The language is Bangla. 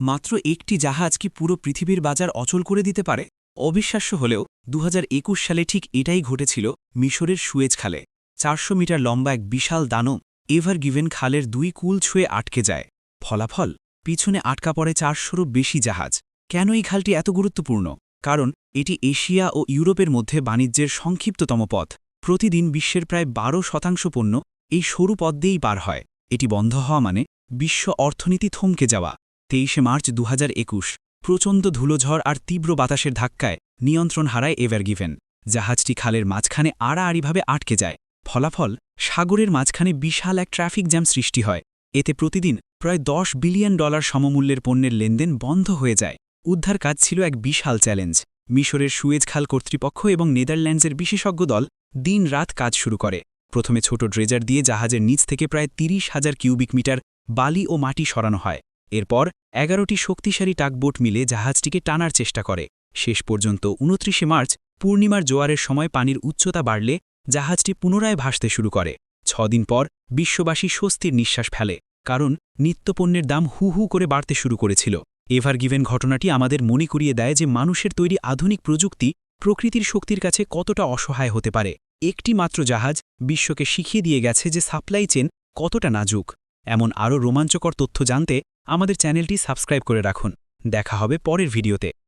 মাত্র একটি জাহাজ কি পুরো পৃথিবীর বাজার অচল করে দিতে পারে? অবিশ্বাস্য হলেও ২০২১ সালে ঠিক এটাই ঘটেছিল মিশরের সুয়েজ খালে। ৪০০ মিটার লম্বা এক বিশাল দানব এভার গিভেন খালের ২ কুল ছুঁয়ে আটকে যায়। ফলাফল, পিছনে আটকা পড়ে ৪০০রও বেশি জাহাজ। কেন এই খালটি এত গুরুত্বপূর্ণ? কারণ এটি এশিয়া ও ইউরোপের মধ্যে বাণিজ্যের সংক্ষিপ্ততম পথ। প্রতিদিন বিশ্বের প্রায় ১২% পণ্য এই সরু পথ দিয়েই পার হয়। এটি বন্ধ হওয়া মানে বিশ্ব অর্থনীতি থমকে যাওয়া। ২৩ মার্চ ২০২১ প্রচণ্ড ধুলোঝড় আর তীব্র বাতাসের ধাক্কায় নিয়ন্ত্রণ হারায় এভার গিভেন। জাহাজটি খালের মাঝখানে আড়াআড়িভাবে আটকে যায়। ফলাফল, সাগরের মাঝখানে বিশাল এক ট্রাফিক জ্যাম সৃষ্টি হয়। এতে প্রতিদিন প্রায় $10 বিলিয়ন সমমূল্যের পণ্যের লেনদেন বন্ধ হয়ে যায়। উদ্ধার কাজ ছিল এক বিশাল চ্যালেঞ্জ। মিশরের সুয়েজ খাল কর্তৃপক্ষ এবং নেদারল্যান্ডসের বিশেষজ্ঞ দল দিন-রাত কাজ শুরু করে। প্রথমে ছোট ড্রেজার দিয়ে জাহাজের নিচ থেকে প্রায় ৩০,০০০ কিউবিক মিটার বালি ও মাটি সরানো হয়। এরপর ১১টি শক্তিশালী টাগবোট মিলে জাহাজটিকে টানার চেষ্টা করে। শেষ পর্যন্ত ২৯ মার্চ পূর্ণিমার জোয়ারের সময় পানির উচ্চতা বাড়লে জাহাজটি পুনরায় ভাসতে শুরু করে। ৬ দিন পর বিশ্ববাসী স্বস্তির নিঃশ্বাস ফেলে, কারণ নিত্যপণ্যের দাম হু হু করে বাড়তে শুরু করেছিল। এভার গিভেন ঘটনাটি আমাদের মনে করিয়ে দেয় যে মানুষের তৈরি আধুনিক প্রযুক্তি প্রকৃতির শক্তির কাছে কতটা অসহায় হতে পারে। একটি মাত্র জাহাজ বিশ্বকে শিখিয়ে দিয়ে গেছে যে সাপ্লাই চেন কতটা নাজুক। এমন আরও রোমাঞ্চকর তথ্য জানতে আমাদের চ্যানেলটি সাবস্ক্রাইব করে রাখুন। দেখা হবে পরের ভিডিওতে।